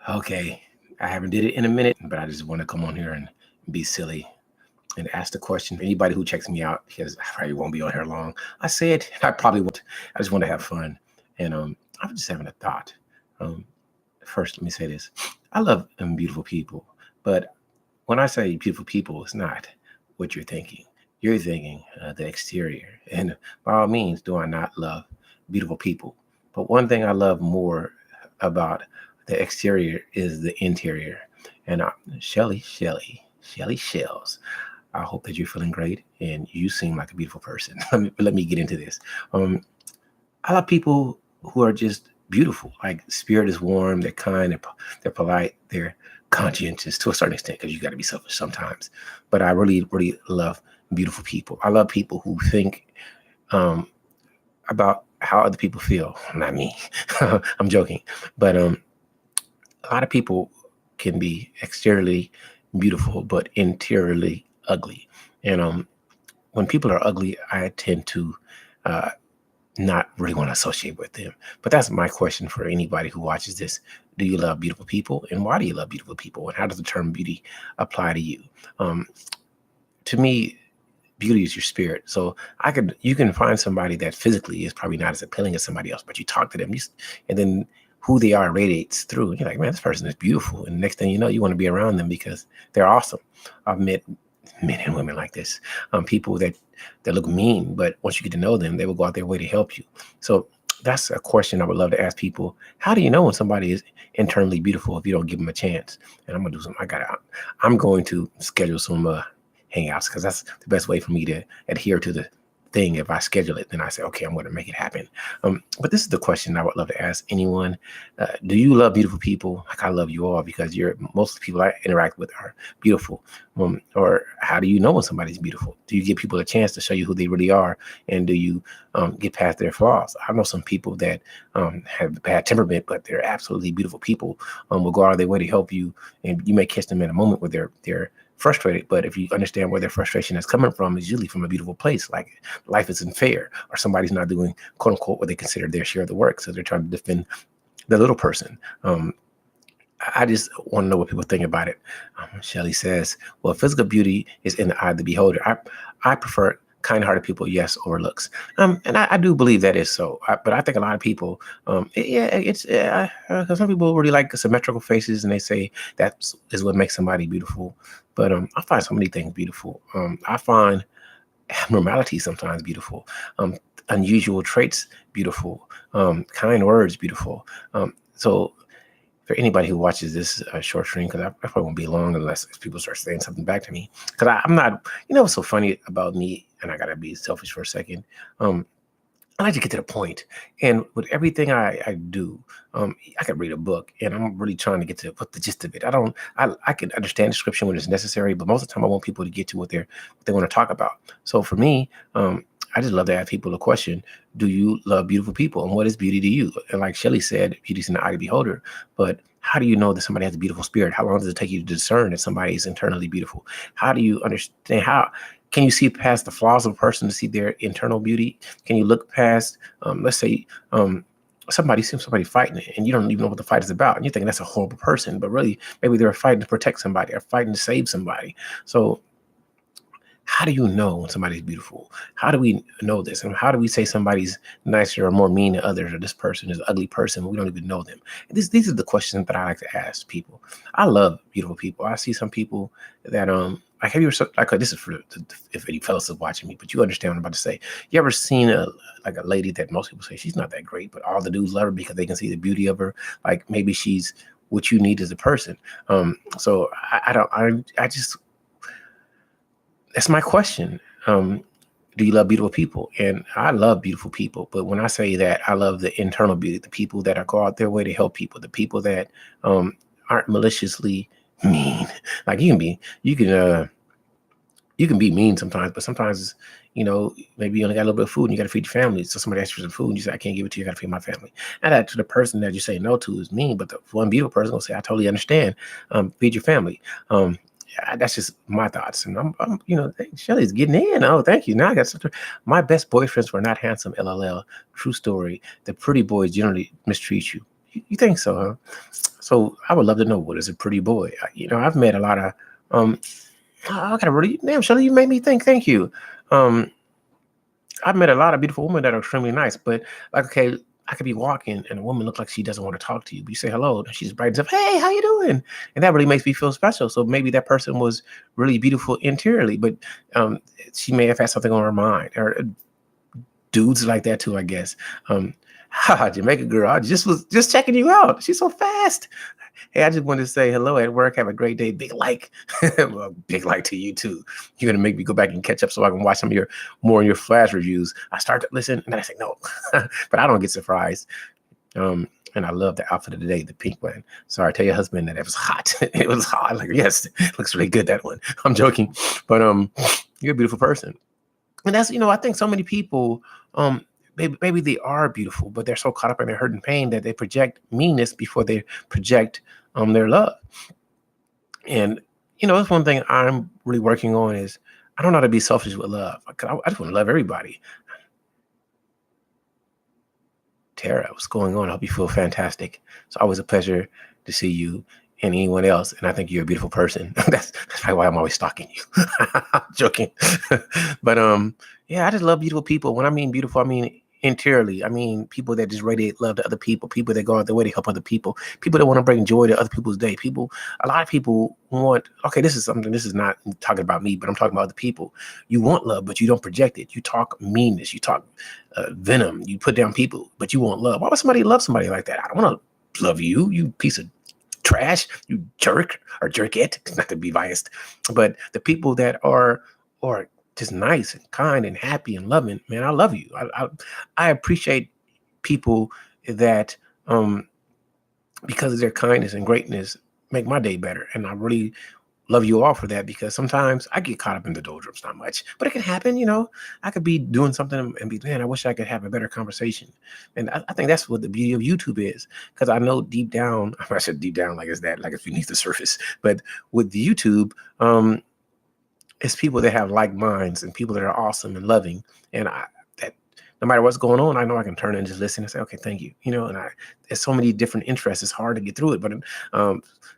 Okay, I haven't did it in a minute, but I just want to come on here and be silly and ask the question. Anybody who checks me out, because I probably won't be on here long. I said I probably won't. I just want to have fun, and I'm just having a thought. Um, First, let me say this: I love beautiful people, but when I say beautiful people, it's not what you're thinking. You're thinking the exterior, and by all means, do I not love beautiful people? But one thing I love more about the exterior is the interior. And Shelly Shells. I hope that you're feeling great and you seem like a beautiful person. Let me get into this. Um, I love people who are just beautiful. Like spirit is warm, they're kind, they're polite, they're conscientious to a certain extent because you got to be selfish sometimes. But I really, really love beautiful people. I love people who think um, about how other people feel. Not me. I'm joking. But a lot of people can be exteriorly beautiful, but interiorly ugly. And when people are ugly, I tend to uh, not really want to associate with them. But that's my question for anybody who watches this. Do you love beautiful people? And why do you love beautiful people? And how does the term beauty apply to you? Um, to me, beauty is your spirit. So you can find somebody that physically is probably not as appealing as somebody else, but you talk to them, and then who they are radiates through. And you're like, man, this person is beautiful. And the next thing you know, you want to be around them because they're awesome. I've met men and women like this, people that look mean, but once you get to know them, they will go out their way to help you. So that's a question I would love to ask people. How do you know when somebody is internally beautiful if you don't give them a chance? And I'm gonna do something. I'm going to schedule some hangouts because that's the best way for me to adhere to the thing. If I schedule it, then I say, okay, I'm going to make it happen. But this is the question I would love to ask anyone. Do you love beautiful people? Like I love you all because most of the people I interact with are beautiful. Or how do you know when somebody's beautiful? Do you give people a chance to show you who they really are? And do you get past their flaws? I know some people that have bad temperament, but they're absolutely beautiful people, will go out of their way to help you. And you may catch them in a moment where they're frustrated, but if you understand where their frustration is coming from, is usually from a beautiful place, like life isn't fair, or somebody's not doing quote unquote what they consider their share of the work, so they're trying to defend the little person. I just want to know what people think about it. Shelley says, well, physical beauty is in the eye of the beholder. I prefer kind-hearted people, yes, over looks. And I do believe that is so. But I think a lot of people, some people really like symmetrical faces, and they say that is what makes somebody beautiful. But I find so many things beautiful. I find abnormality sometimes beautiful, unusual traits beautiful, kind words beautiful. So for anybody who watches this short stream, because I probably won't be long unless people start saying something back to me. Because I'm not, what's so funny about me, and I got to be selfish for a second. I like to get to the point. And with everything I do, I could read a book and I'm really trying to get to what the gist of it. I can understand description when it's necessary, but most of the time I want people to get to what they want to talk about. So for me, I just love to ask people a question. Do you love beautiful people? And what is beauty to you? And like Shelley said, beauty's in the eye of the beholder. But how do you know that somebody has a beautiful spirit? How long does it take you to discern that somebody is internally beautiful? How do you understand can you see past the flaws of a person to see their internal beauty? Can you look past, let's say, somebody sees somebody fighting and you don't even know what the fight is about, and you think that's a horrible person, but really maybe they're fighting to protect somebody or fighting to save somebody. So how do you know when somebody's beautiful? How do we know this? And how do we say somebody's nicer or more mean than others, or this person is an ugly person, but we don't even know them? These are the questions that I like to ask people. I love beautiful people. I see some people that like, have you ever, like, this is for if any fellas is watching me, but you understand what I'm about to say. You ever seen a lady that most people say she's not that great, but all the dudes love her because they can see the beauty of her? Like maybe she's what you need as a person. So I just, that's my question. Do you love beautiful people? And I love beautiful people. But when I say that, I love the internal beauty, the people that are go out their way to help people, the people that aren't maliciously mean. Like you can be mean sometimes, but sometimes, maybe you only got a little bit of food and you got to feed your family. So somebody asks you for some food and you say, I can't give it to you, I got to feed my family. And that to the person that you say no to is mean, but the one beautiful person will say, I totally understand. Feed your family. That's just my thoughts. And I'm Shelly's getting in. Oh, thank you. Now I got something. My best boyfriends were not handsome. LLL. True story. The pretty boys generally mistreat you. You think so, huh? So I would love to know, what is a pretty boy? I've met a lot of um I gotta really, damn, Shelly, you made me think. Thank you. Um, I've met a lot of beautiful women that are extremely nice, but like, okay, I could be walking and a woman looks like she doesn't want to talk to you. But you say hello, and she's brightens up. Hey, how you doing? And that really makes me feel special. So maybe that person was really beautiful interiorly, but um, she may have had something on her mind. Or dudes like that too, I guess. Um, Jamaica girl, I just was just checking you out. She's so fast. Hey, I just wanted to say hello at work. Have a great day. Big like. Well, big like to you too. You're gonna make me go back and catch up so I can watch some of your more of your flash reviews. I start to listen and then I say no, but I don't get surprised. And I love the outfit of the day, the pink one. Sorry, tell your husband that it was hot. It was hot. Like, yes, it looks really good, that one. I'm joking, but you're a beautiful person. And that's, I think so many people, maybe they are beautiful, but they're so caught up in their hurt and pain that they project meanness before they project their love. And that's one thing I'm really working on is I don't know how to be selfish with love. I just want to love everybody. Tara, what's going on? I hope you feel fantastic. It's always a pleasure to see you and anyone else. And I think you're a beautiful person. That's probably why I'm always stalking you. I'm joking. But yeah, I just love beautiful people. When I mean beautiful, I mean interiorly. I mean people that just radiate love to other people that go out their way to help other people that want to bring joy to other people's day. A lot of people want, okay, this is not talking about me, but I'm talking about other people. You want love, but you don't project it. You talk meanness, you talk venom, you put down people, but you want love. Why would somebody love somebody like that? I don't want to love you, you piece of trash, you jerk or jerkette, not to be biased, but the people that are just nice and kind and happy and loving, man, I love you. I appreciate people that because of their kindness and greatness make my day better. And I really love you all for that, because sometimes I get caught up in the doldrums, not much, but it can happen. I could be doing something and be, man, I wish I could have a better conversation. And I think that's what the beauty of YouTube is, because I know deep down, I said deep down, like it's beneath the surface, but with the YouTube, it's people that have like minds and people that are awesome and loving. And that no matter what's going on, I know I can turn and just listen and say, okay, thank you. And there's so many different interests. It's hard to get through it, but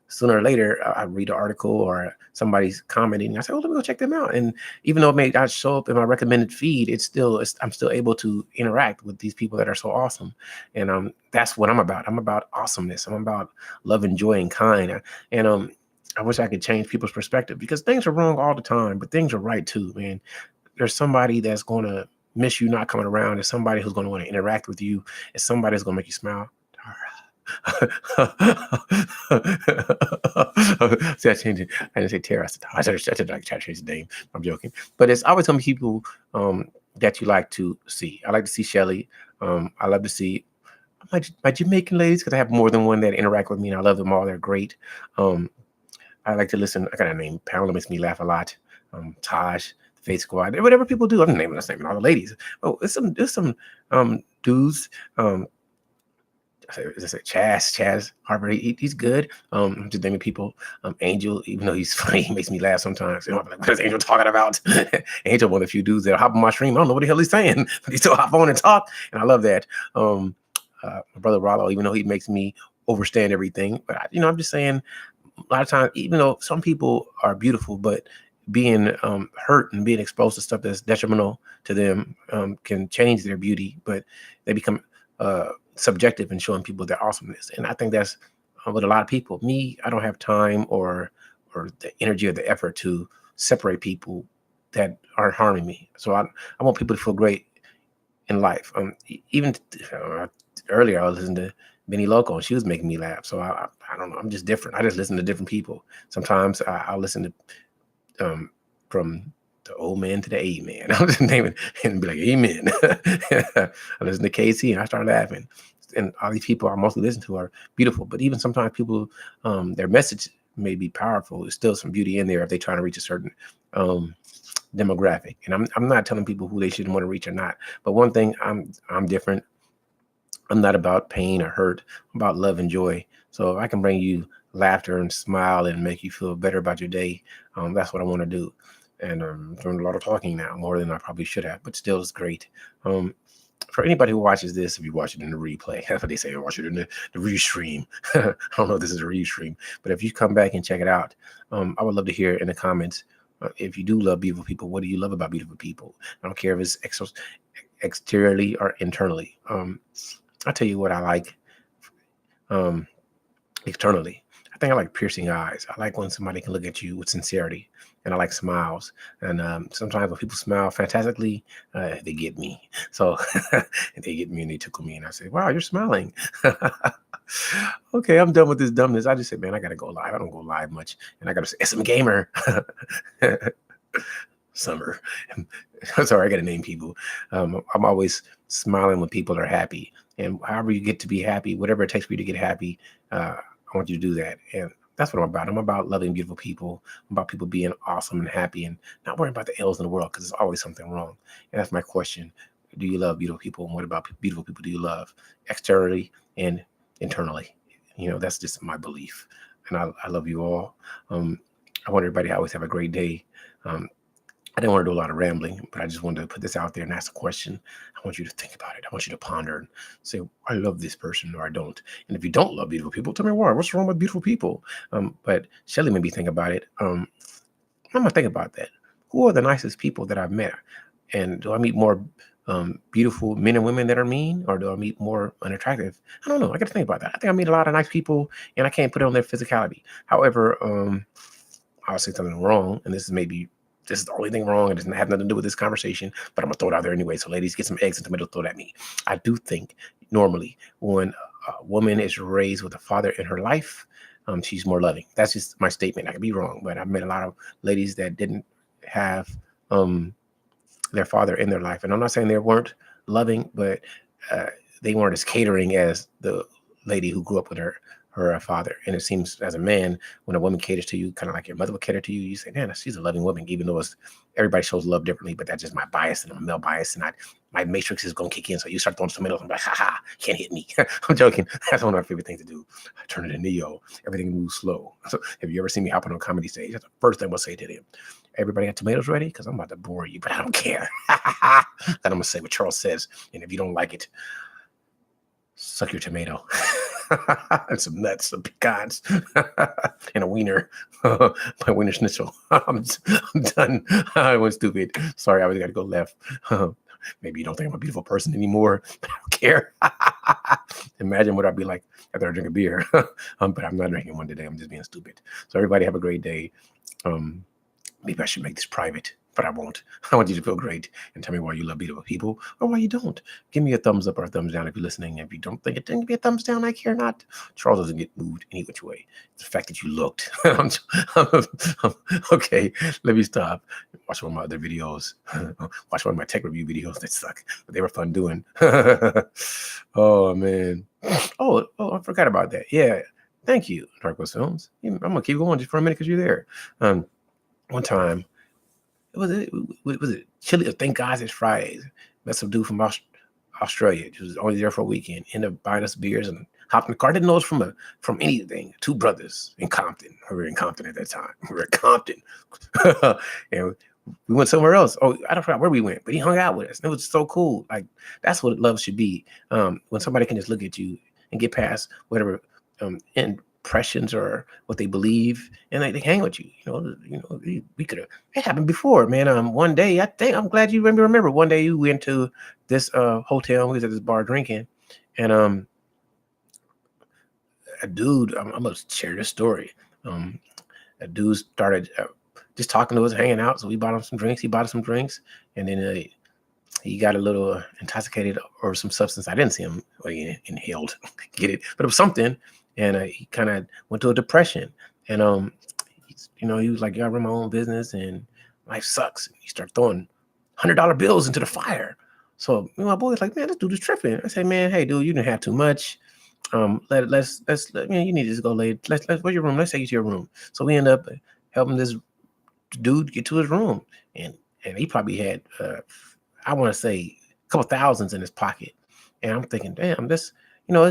sooner or later, I read an article or somebody's commenting. I say, oh, let me go check them out. And even though it may not show up in my recommended feed, I'm still able to interact with these people that are so awesome. And that's what I'm about. I'm about awesomeness. I'm about love and joy and kind. And I wish I could change people's perspective, because things are wrong all the time, but things are right too, man. There's somebody that's going to miss you not coming around. There's somebody who's going to want to interact with you. It's somebody that's going to make you smile. See, I changed it. I didn't say Tara. I said I change his name. I'm joking. But it's always some people that you like to see. I like to see Shelly. I love to see my Jamaican ladies, because I have more than one that interact with me, and I love them all. They're great. I like to listen. I got a name. Pamela makes me laugh a lot. Taj, the Faith Squad, whatever people do. I'm naming all the ladies. Oh, there's some dudes. I say Chaz Harper. He's good. I'm just naming people. Angel, even though he's funny, he makes me laugh sometimes. I'm like, what is Angel talking about? Angel, one of the few dudes that hop on my stream. I don't know what the hell he's saying, but he still hop on and talk, and I love that. My brother Rollo, even though he makes me overstand everything, but I'm just saying, a lot of times, even though some people are beautiful, but being hurt and being exposed to stuff that's detrimental to them can change their beauty, but they become subjective in showing people their awesomeness. And I think that's with a lot of people. Me, I don't have time or the energy or the effort to separate people that aren't harming me. So I want people to feel great in life. Even earlier, I was listening to Benny Loco, and she was making me laugh. So I don't know. I'm just different. I just listen to different people. Sometimes I'll listen to from the old man to the amen. I'll just name it and be like, amen. I listen to KC and I start laughing. And all these people I mostly listen to are beautiful. But even sometimes people, their message may be powerful. There's still some beauty in there if they're trying to reach a certain demographic. And I'm not telling people who they shouldn't want to reach or not. But one thing, I'm different. I'm not about pain or hurt. I'm about love and joy. So if I can bring you laughter and smile and make you feel better about your day, that's what I want to do. And I'm doing a lot of talking now, more than I probably should have, but still it's great. For anybody who watches this, if you watch it in the replay, that's what they say, watch it in the restream. I don't know if this is a restream, but if you come back and check it out, I would love to hear in the comments. If you do love beautiful people, what do you love about beautiful people? I don't care if it's exteriorly or internally. I'll tell you what I like externally. I think I like piercing eyes. I like when somebody can look at you with sincerity, and I like smiles. And sometimes when people smile fantastically, they get me. So they get me and they tickle me, and I say, "Wow, you're smiling." Okay, I'm done with this dumbness. I just say, man, I gotta go live. I don't go live much, and I gotta say, SM Gamer. Summer. Sorry, I gotta name people. I'm always smiling when people are happy, and however you get to be happy, whatever it takes for you to get happy, I want you to do that. And that's what I'm about. I'm about loving beautiful people. I'm about people being awesome and happy and not worrying about the ills in the world, because there's always something wrong. And that's my question. Do you love beautiful people? And what about beautiful people do you love externally and internally? That's just my belief. And I love you all. I want everybody to always have a great day. I didn't want to do a lot of rambling, but I just wanted to put this out there and ask a question. I want you to think about it. I want you to ponder and say, I love this person or I don't. And if you don't love beautiful people, tell me why. What's wrong with beautiful people? But Shelly made me think about it. I'm going to think about that. Who are the nicest people that I've met? And do I meet more beautiful men and women that are mean, or do I meet more unattractive? I don't know. I got to think about that. I think I meet a lot of nice people, and I can't put it on their physicality. However, I'll say something wrong, and this is the only thing wrong. It doesn't have nothing to do with this conversation, but I'm gonna throw it out there anyway. So ladies, get some eggs and tomatoes thrown at me. I do think normally when a woman is raised with a father in her life, she's more loving. That's just my statement. I could be wrong, but I've met a lot of ladies that didn't have their father in their life. And I'm not saying they weren't loving, but they weren't as catering as the lady who grew up with her father. And it seems as a man, when a woman caters to you, kind of like your mother would cater to you, you say, man, she's a loving woman, even though everybody shows love differently, but that's just my bias, and I'm a male bias, and my matrix is going to kick in. So you start throwing tomatoes, I'm like, ha, can't hit me. I'm joking. That's one of my favorite things to do. I turn it to Neo. Everything moves slow. So have you ever seen me hop on a comedy stage? That's the first thing I'm going to say to them. Everybody got tomatoes ready? Because I'm about to bore you, but I don't care. Then I'm going to say what Charles says. And if you don't like it, suck your tomato. And some nuts, some pecans, and a wiener. My wiener schnitzel. I'm done. I went stupid. Sorry, I really got to go left. Maybe you don't think I'm a beautiful person anymore, but I don't care. Imagine what I'd be like after I drink a beer. But I'm not drinking one today. I'm just being stupid. So everybody have a great day. Maybe I should make this private, but I won't. I want you to feel great and tell me why you love beautiful people or why you don't. Give me a thumbs up or a thumbs down if you're listening. If you don't think it, then give me a thumbs down. I care not. Charles doesn't get moved any which way. It's the fact that you looked. Okay, let me stop. Watch one of my other videos. Watch one of my tech review videos. They suck, but they were fun doing. Oh, man. Oh, I forgot about that. Yeah. Thank you, Dark West Films. I'm going to keep going just for a minute because you're there. One time, was it Chili? Thank God it's Fridays. Met some dude from Australia. He was only there for a weekend. Ended up buying us beers and hopped in the car. Didn't know it was from anything. Two brothers in Compton. We were in Compton at that time. We were in Compton. And we went somewhere else. Oh, I don't know where we went, but he hung out with us. It was so cool. Like, that's what love should be. When somebody can just look at you and get past whatever impressions or what they believe, and they hang with you. We could have. It happened before, man. One day, I think I'm glad you remember. One day you went to this hotel. We was at this bar drinking, and a dude. I'm gonna share this story. A dude started just talking to us, hanging out. So we bought him some drinks. He bought us some drinks, and then he got a little intoxicated or some substance. I didn't see him. Well, he inhaled, get it, but it was something. And he kind of went to a depression. And, he was like, yeah, I run my own business and life sucks. And he started throwing $100 bills into the fire. So my boy's like, man, this dude is tripping. I said, man, hey, dude, you didn't have too much. Let's you need to just go lay. Where's your room? Let's take you to your room. So we end up helping this dude get to his room. And he probably had, I want to say, a couple thousands in his pocket. And I'm thinking, damn, this...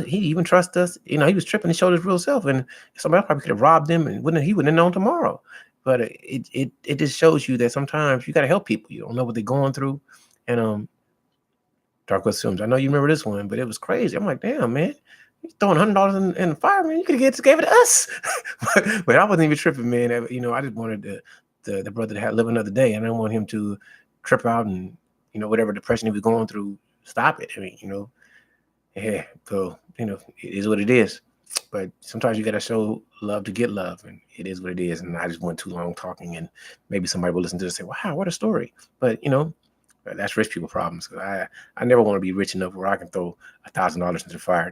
he even trusts us. He was tripping and showed his real self, and somebody else probably could have robbed him, and he wouldn't have known tomorrow. But it just shows you that sometimes you got to help people. You don't know what they're going through, and Dark West Films. I know you remember this one, but it was crazy. I'm like, damn, man. You throwing $100 in the fire, man. You could have just gave it to us. But I wasn't even tripping, man. I just wanted the brother to live another day. And I didn't want him to trip out and, whatever depression he was going through, stop it. I mean, yeah. So, it is what it is. But sometimes you got to show love to get love, and it is what it is. And I just went too long talking, and maybe somebody will listen to this and say, wow, what a story. But, that's rich people problems. I never want to be rich enough where I can throw $1,000 into the fire.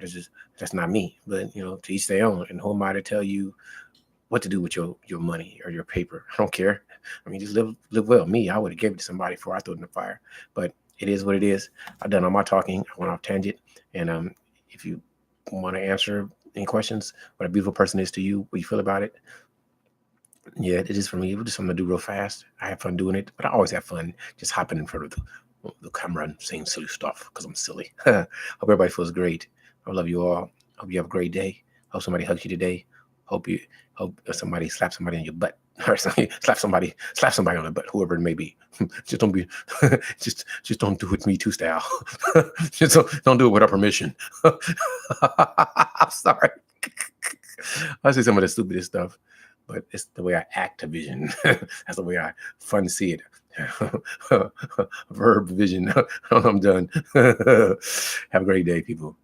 That's not me. But, to each their own. And who am I to tell you what to do with your money or your paper? I don't care. I mean, just live well. Me, I would have given it to somebody before I threw it in the fire. But it is what it is. I've done all my talking. I went off tangent. And if you want to answer any questions, what a beautiful person is to you, what you feel about it. Yeah, it is for me. It was just something to do real fast. I have fun doing it, but I always have fun just hopping in front of the camera and saying silly stuff because I'm silly. Hope everybody feels great. I love you all. Hope you have a great day. Hope somebody hugs you today. Hope somebody slaps somebody in your butt or something. Slap somebody on the butt, whoever it may be. Just don't be, just don't do it Me Too style. Just don't do it without permission. I'm sorry. I say some of the stupidest stuff, but it's the way I act to vision. That's the way I fun to see it. Verb vision. I'm done. Have a great day, people.